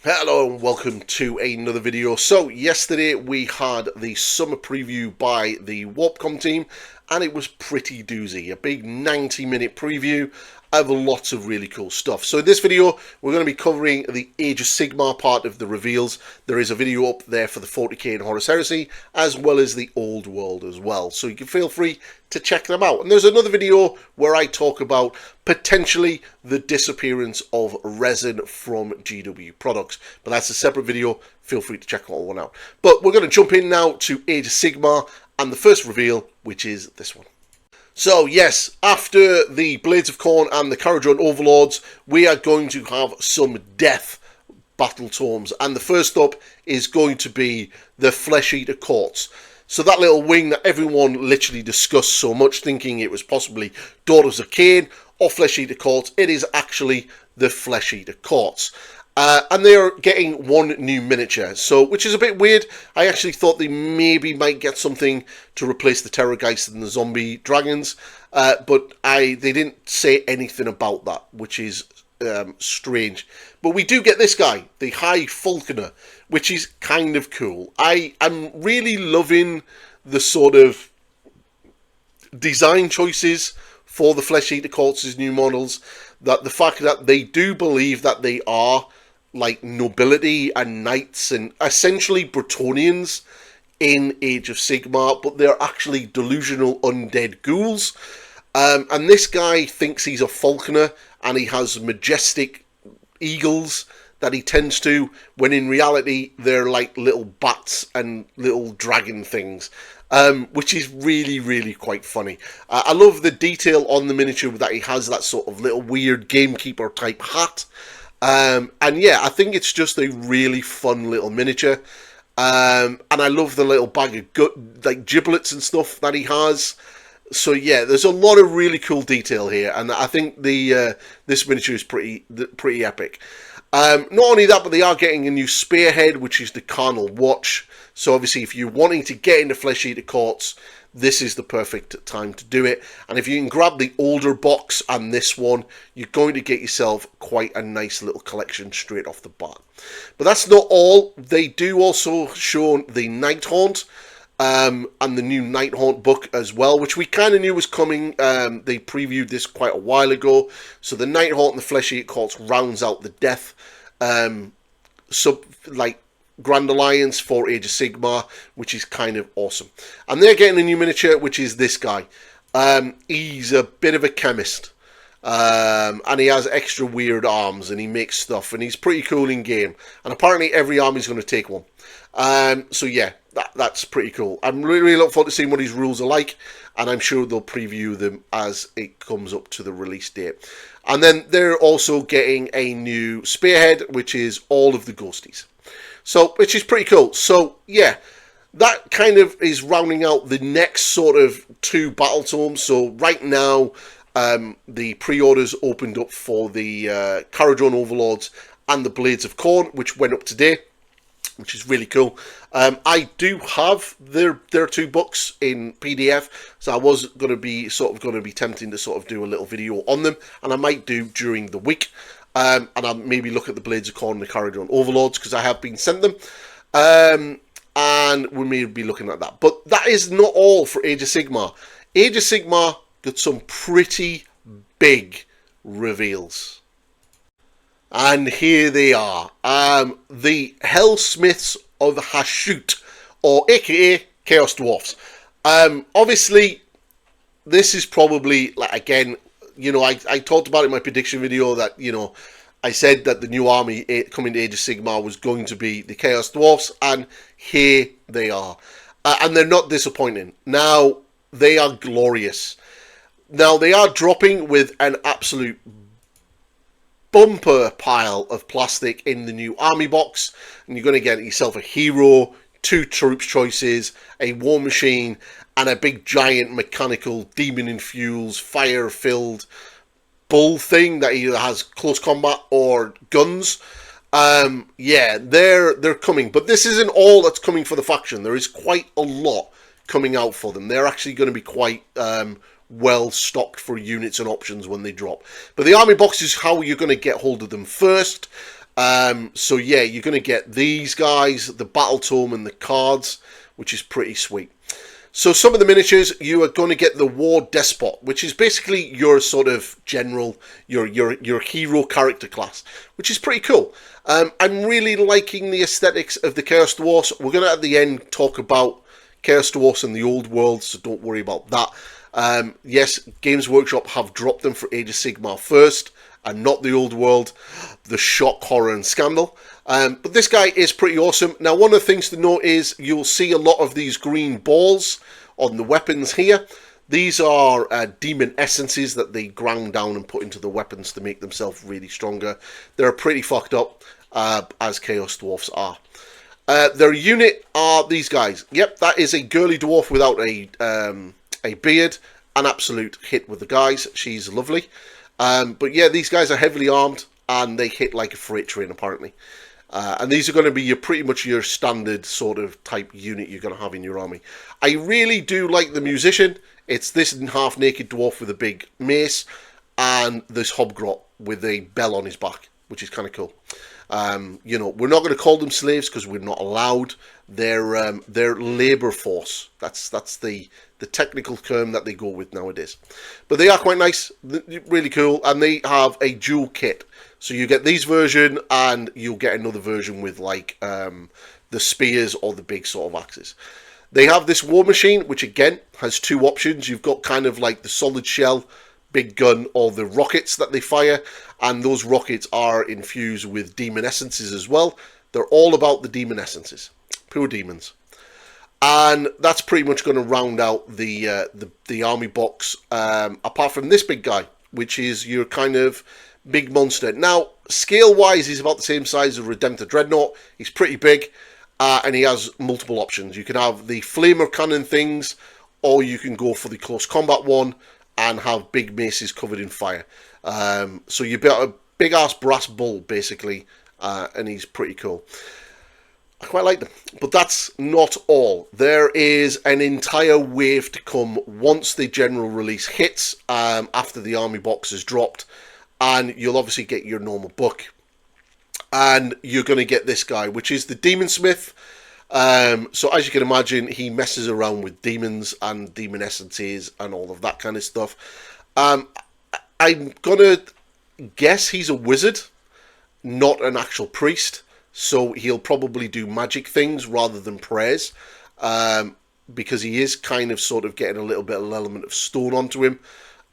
Hello and welcome to another video. So yesterday we had the summer preview by the Warpcom team and it was pretty doozy. A big 90-minute preview of lots of really cool stuff. So in this video we're going to be covering the Age of Sigmar part of the reveals. There is a video up there for the 40k and Horus Heresy as well as the Old World as well. So you can feel free to check them out. And there's another video where I talk about potentially the disappearance of resin from GW products. But that's a separate video. Feel free to check that one out. But we're going to jump in now to Age of Sigmar and the first reveal, which is this one. So yes, after the Blades of Khorne and the Kharadron Overlords, we are going to have some death battle tomes. And the first up is going to be the Flesh Eater Courts. So that little wing that everyone literally discussed so much, thinking it was possibly Daughters of Cain or Flesh Eater Courts, it is actually the Flesh Eater Courts. And they are getting one new miniature, so which is a bit weird. I actually thought they maybe might get something to replace the Terrorgeist and the zombie dragons, but they didn't say anything about that, which is strange. But we do get this guy, the High Falconer, which is kind of cool. I'm really loving the sort of design choices for the Flesh Eater Courts' new models. That the fact that they do believe that they are like nobility and knights and essentially Bretonnians in Age of Sigmar, but they're actually delusional undead ghouls. And this guy thinks he's a falconer and he has majestic eagles that he tends to, when in reality they're like little bats and little dragon things. Which is really, really quite funny. I love the detail on the miniature that he has that sort of little weird gamekeeper type hat. And yeah, I think it's just a really fun little miniature. And I love the little bag of like giblets and stuff that he has. So yeah, there's a lot of really cool detail here, and I think the this miniature is pretty epic. Not only that, but they are getting a new spearhead, which is the Carnal Watch. So obviously, if you're wanting to get into Flesh Eater Courts, this is the perfect time to do it. And if you can grab the older box and this one, you're going to get yourself quite a nice little collection straight off the bat. But that's not all. They do also show the Nighthaunt, and the new Nighthaunt book as well, which we kind of knew was coming. They previewed this quite a while ago. So the Nighthaunt and the Flesh Eater Courts rounds out the death Grand Alliance for Age of Sigmar, which is kind of awesome. And they're getting a new miniature, which is this guy. He's a bit of a chemist. And he has extra weird arms and he makes stuff. And he's pretty cool in game. And apparently every army is going to take one. So yeah, that's pretty cool. I'm really looking forward to seeing what his rules are like. And I'm sure they'll preview them as it comes up to the release date. And then they're also getting a new spearhead, which is all of the ghosties. So, which is pretty cool. So, yeah, that kind of is rounding out the next sort of two battle tomes. So, right now, the pre-orders opened up for the Kharadron Overlords and the Blades of Khorne, which went up today, which is really cool. I do have their two books in PDF, so I was going to be tempting to sort of do a little video on them, and I might do during the week. And I'll maybe look at the Blades of Khorne and the Kharadron Overlords, because I have been sent them. And we may be looking at that. But that is not all for Age of Sigmar. Age of Sigmar got some pretty big reveals. And here they are. The Hellsmiths of Hashut, or aka Chaos Dwarfs. Obviously, this is probably, like, again, you know, I talked about it in my prediction video that, you know, I said that the new army coming to Age of Sigmar was going to be the Chaos Dwarfs, and here they are. And they're not disappointing. Now, they are glorious. Now, they are dropping with an absolute bumper pile of plastic in the new army box, and you're going to get yourself a hero, 2 troops choices, a war machine, and a big giant mechanical demon-infused, fire-filled bull thing that either has close combat or guns. Yeah, they're coming. But this isn't all that's coming for the faction. There is quite a lot coming out for them. They're actually going to be quite well stocked for units and options when they drop. But the army box is how you're going to get hold of them first. So yeah, you're going to get these guys, the battle tome and the cards, which is pretty sweet. So some of the miniatures, you are going to get the War Despot, which is basically your sort of general, your hero character class, which is pretty cool. I'm really liking the aesthetics of the Chaos Dwarfs. We're going to at the end talk about Chaos Dwarfs in the old world, so don't worry about that. Yes, Games Workshop have dropped them for Age of Sigmar first, and not the old world, the shock, horror and scandal. But this guy is pretty awesome. Now, one of the things to note is you'll see a lot of these green balls on the weapons here. These are demon essences that they ground down and put into the weapons to make themselves really stronger. They're pretty fucked up, as Chaos Dwarfs are. Their unit are these guys. Yep, that is a girly dwarf without a beard. An absolute hit with the guys. She's lovely. But yeah, these guys are heavily armed and they hit like a freight train apparently. And these are going to be pretty much your standard sort of type unit you're going to have in your army. I really do like the musician. It's this half-naked dwarf with a big mace and this hobgrot with a bell on his back, which is kind of cool. You know, we're not going to call them slaves because we're not allowed. They're labour force. That's the technical term that they go with nowadays. But they are quite nice, really cool, and they have a dual kit. So you get these version, and you'll get another version with like the spears or the big sort of axes. They have this war machine, which again has two options. You've got kind of like the solid shell big gun or the rockets that they fire, and those rockets are infused with demon essences as well. They're all about the demon essences, pure demons. And that's pretty much going to round out the army box, apart from this big guy, which is your kind of big monster. Now, scale-wise, he's about the same size as Redemptor Dreadnought. He's pretty big, and he has multiple options. You can have the flamer cannon things, or you can go for the close combat one and have big maces covered in fire. So you've got a big-ass brass bull, basically, and he's pretty cool. I quite like them. But that's not all. There is an entire wave to come once the general release hits, after the army box is dropped. And you'll obviously get your normal book. And you're going to get this guy, which is the Demon Smith. So as you can imagine, he messes around with demons and demon essences and all of that kind of stuff. I'm going to guess he's a wizard, not an actual priest. So he'll probably do magic things rather than prayers. Because he is kind of sort of getting a little bit of an element of stone onto him.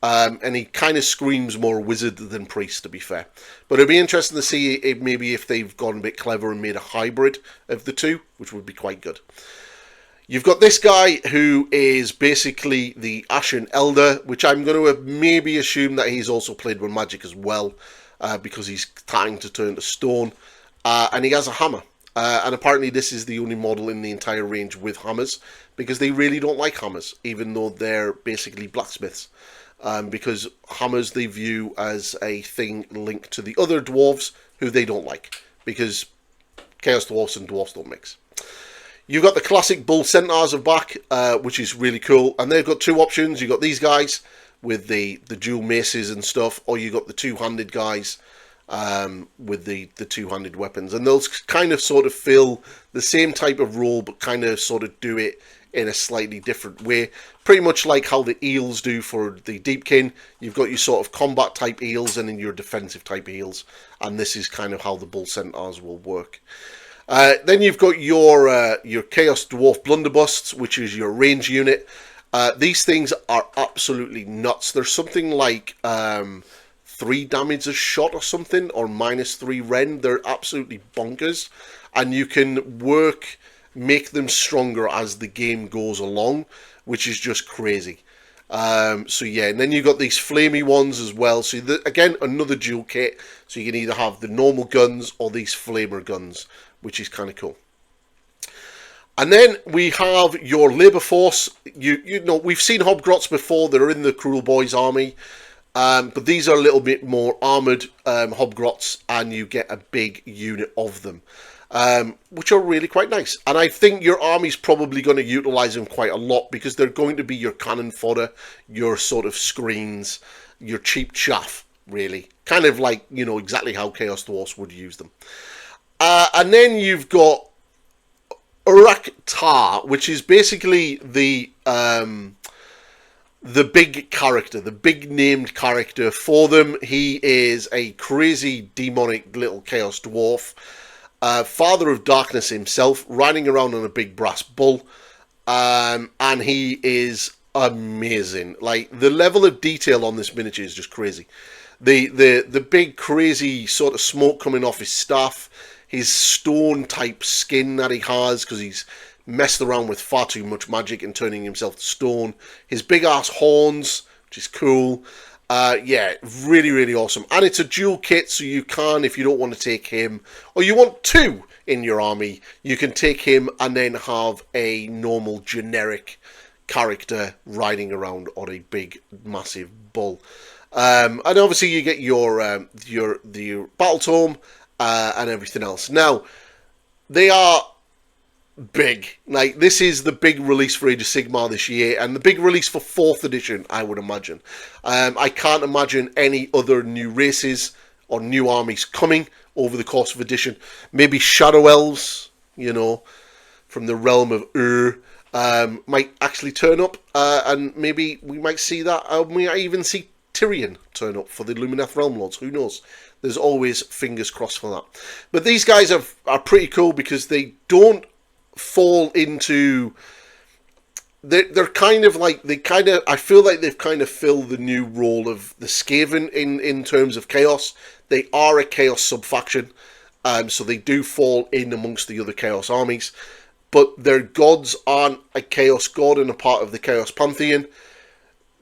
And he kind of screams more wizard than priest, to be fair. But it'll be interesting to see if they've gone a bit clever and made a hybrid of the two, which would be quite good. You've got this guy who is basically the Ashen Elder, which I'm going to maybe assume that he's also played with magic as well, because he's starting to turn to stone. And he has a hammer. And apparently this is the only model in the entire range with hammers, because they really don't like hammers, even though they're basically blacksmiths. Because hammers they view as a thing linked to the other dwarves who they don't like, because Chaos Dwarfs and dwarfs don't mix. You've got the classic bull centaurs of back, which is really cool, and they've got two options. You've got these guys with the dual maces and stuff, or you got the two-handed guys with the two-handed weapons, and those kind of sort of fill the same type of role, but kind of sort of do it in a slightly different way, pretty much like how the eels do for the Deepkin. You've got your sort of combat type eels and then your defensive type eels, and this is kind of how the bull centaurs will work. Then you've got your Chaos Dwarf Blunderbusts, which is your range unit. These things are absolutely nuts. There's something like 3 damage a shot or something, or -3 rend. They're absolutely bonkers, and you can make them stronger as the game goes along, which is just crazy. So yeah, and then you've got these flamey ones as well. So again, another dual kit. So you can either have the normal guns or these flamer guns, which is kind of cool. And then we have your labour force. You know, we've seen hobgrots before. They're in the Cruel Boys army. But these are a little bit more armoured hobgrots, and you get a big unit of them. which are really quite nice. And I think your army's probably going to utilize them quite a lot because they're going to be your cannon fodder, your sort of screens, your cheap chaff, really. Kind of like, you know, exactly how Chaos Dwarfs would use them. And then you've got Arakar, which is basically the big character, the big named character for them. He is a crazy demonic little Chaos Dwarf, father of darkness himself, riding around on a big brass bull, and he is amazing. Like, the level of detail on this miniature is just crazy. The big crazy sort of smoke coming off his staff, his stone type skin that he has because he's messed around with far too much magic and turning himself to stone, his big ass horns, which is cool. Yeah, really, really awesome. And it's a dual kit, so you can, if you don't want to take him, or you want two in your army, you can take him and then have a normal generic character riding around on a big, massive bull. And obviously you get your battle tome and everything else. Now, they are big. Like, this is the big release for Age of Sigmar this year, and the big release for 4th edition, I would imagine. I can't imagine any other new races or new armies coming over the course of edition. Maybe Shadow Elves, you know, from the realm of might actually turn up, and maybe we might see that. We might even see Tyrion turn up for the Lumineth Realm Lords. Who knows? There's always fingers crossed for that. But these guys are pretty cool because they don't fall into... They're kind of like... I feel like they've kind of filled the new role of the Skaven in terms of Chaos. They are a Chaos sub-faction, so they do fall in amongst the other Chaos armies. But their gods aren't a Chaos god and a part of the Chaos Pantheon.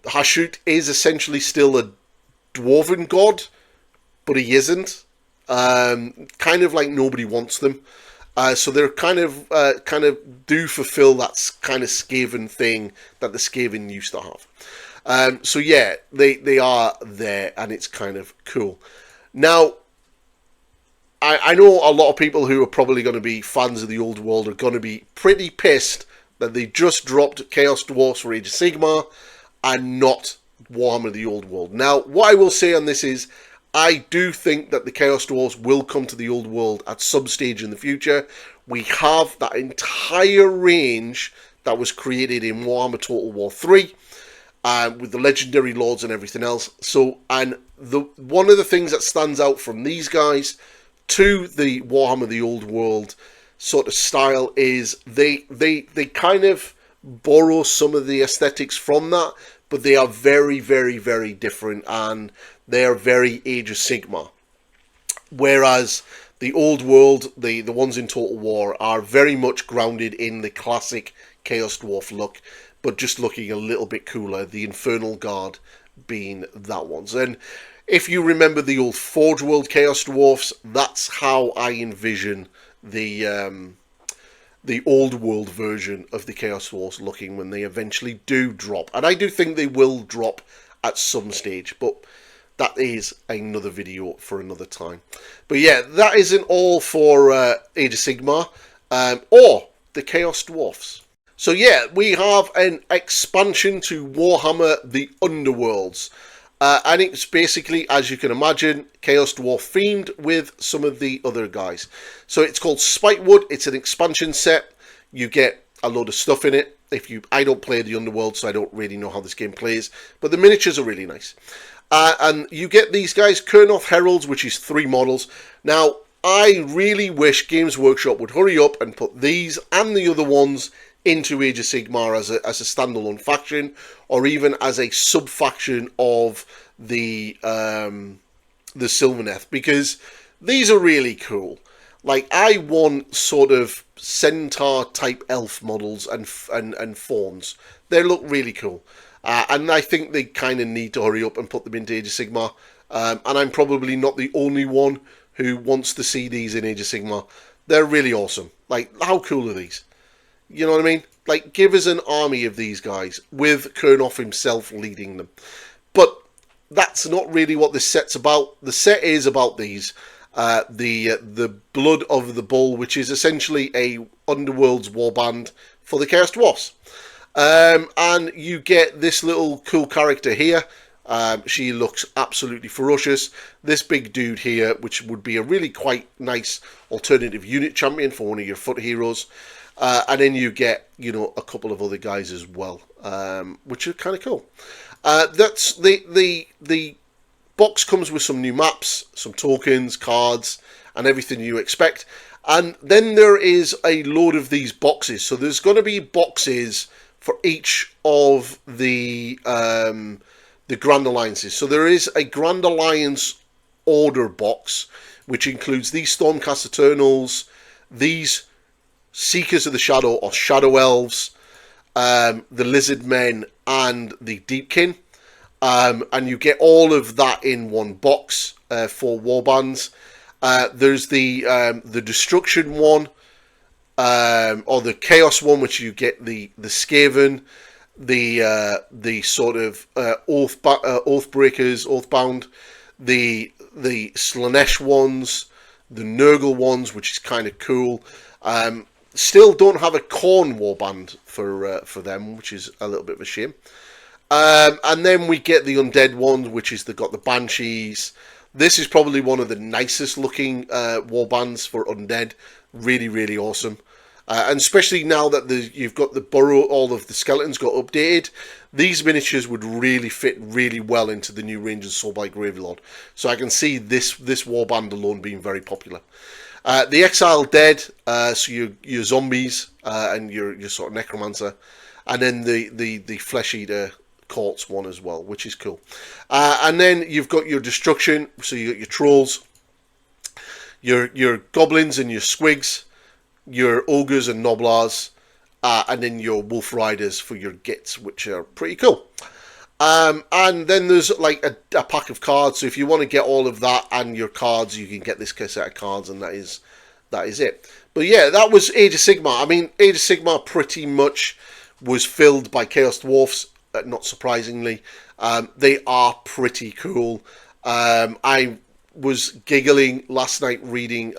Hashut is essentially still a dwarven god, but he isn't. Kind of like nobody wants them. So they're kind of do fulfill that kind of Skaven thing that the Skaven used to have. So yeah, they are there, and it's kind of cool. Now, I know a lot of people who are probably going to be fans of the old world are going to be pretty pissed that they just dropped Chaos Dwarfs for Age of Sigmar and not Warhammer the Old World. Now, what I will say on this is, I do think that the Chaos Dwarfs will come to the Old World at some stage in the future. We have that entire range that was created in Warhammer Total War 3, with the legendary lords and everything else. So, and one of the things that stands out from these guys to the Warhammer the Old World sort of style is they kind of borrow some of the aesthetics from that, but they are very, very, very different, and they are very Age of Sigmar. Whereas the old world, the ones in Total War, are very much grounded in the classic Chaos Dwarf look, but just looking a little bit cooler, the Infernal Guard being that ones. And if you remember the old Forge World Chaos Dwarfs, that's how I envision the old world version of the Chaos Dwarfs looking when they eventually do drop. And I do think they will drop at some stage, but that is another video for another time. But yeah, that isn't all for Age of Sigmar or the Chaos Dwarfs. So yeah, we have an expansion to Warhammer the Underworlds. And it's basically, as you can imagine, Chaos Dwarf themed with some of the other guys. So it's called Spitewood. It's an expansion set. You get a load of stuff in it. I don't play the Underworld, so I don't really know how this game plays. But the miniatures are really nice. And you get these guys, Kurnoth Heralds, which is 3 models. Now, I really wish Games Workshop would hurry up and put these and the other ones into Age of Sigmar as a standalone faction, or even as a sub-faction of the Sylvaneth, because these are really cool. Like, I want sort of centaur-type elf models and fawns. They look really cool. And I think they kind of need to hurry up and put them into Age of Sigmar. And I'm probably not the only one who wants to see these in Age of Sigmar. They're really awesome. Like, how cool are these? You know what I mean? Like, give us an army of these guys with Kurnoth himself leading them. But that's not really what this set's about. The set is about these. the Blood of the Bull, which is essentially a Underworld's warband for the Chaos Dwarfs. And you get this little cool character here. She looks absolutely ferocious. This big dude here, which would be a really quite nice alternative unit champion for one of your foot heroes. And then you get, you know, a couple of other guys as well, which are kind of cool. That's the box comes with some new maps, some tokens, cards, and everything you expect. And then there is a load of these boxes. So there's going to be boxes for each of the Grand Alliances. So there is a Grand Alliance order box, which includes these Stormcast Eternals, these Seekers of the Shadow or Shadow Elves, the Lizard Men, and the Deepkin. And you get all of that in one box for warbands. There's the Destruction one, or the Chaos one, which you get the Skaven, the sort of Oathbreakers, Oathbound, the Slanesh ones, the Nurgle ones, which is kind of cool. Still don't have a Khorne warband for them, which is a little bit of a shame. And then we get the Undead ones, which is got the Banshees. This is probably one of the nicest looking warbands for Undead. Really, really awesome. And especially now that you've got the burrow, all of the skeletons got updated, these miniatures would really fit really well into the new Rangers Soulblight Gravelord. So I can see this warband alone being very popular. The Exiled Dead, so your zombies and your sort of necromancer, and then the Flesh Eater Courts one as well, which is cool. And then you've got your Destruction, so you got your trolls, your goblins and your squigs, your ogres and noblars, and then your wolf riders for your gits, which are pretty cool. And then there's like a pack of cards, so if you want to get all of that and your cards, you can get this set of cards, and that is it. But yeah, that was Age of Sigmar. I mean, Age of Sigmar pretty much was filled by Chaos Dwarfs, not surprisingly. They are pretty cool. I was giggling last night reading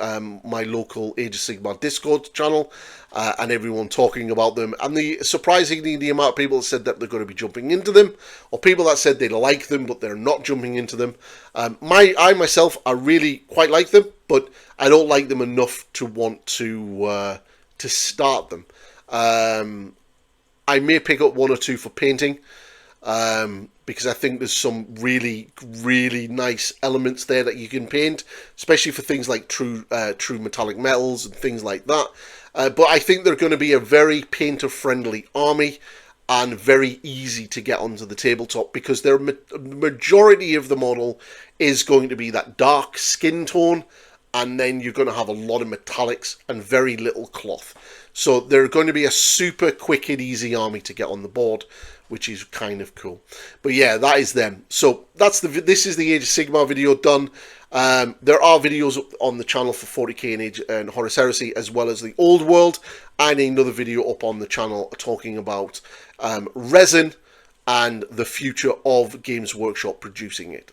my local Age of Sigmar Discord channel, and everyone talking about them, and surprisingly the amount of people that said that they're going to be jumping into them, or people that said they like them but they're not jumping into them. I myself, I really quite like them, but I don't like them enough to want to start them. I may pick up one or two for painting, because I think there's some really, really nice elements there that you can paint, especially for things like true metallic metals and things like that. But I think they're going to be a very painter-friendly army and very easy to get onto the tabletop, because the majority of the model is going to be that dark skin tone, and then you're going to have a lot of metallics and very little cloth. So they're going to be a super quick and easy army to get on the board, which is kind of cool. But yeah, that is them. So this is the Age of Sigmar video done. There are videos on the channel for 40k and Horus Heresy, as well as the Old World, and another video up on the channel talking about resin and the future of Games Workshop producing it.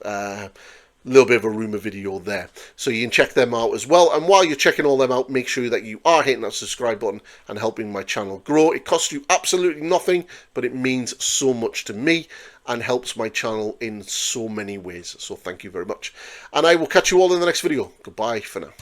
Little bit of a rumour video there, so you can check them out as well. And while you're checking all them out, make sure that you are hitting that subscribe button and helping my channel grow. It costs you absolutely nothing, but it means so much to me and helps my channel in so many ways. So thank you very much, and I will catch you all in the next video. Goodbye for now.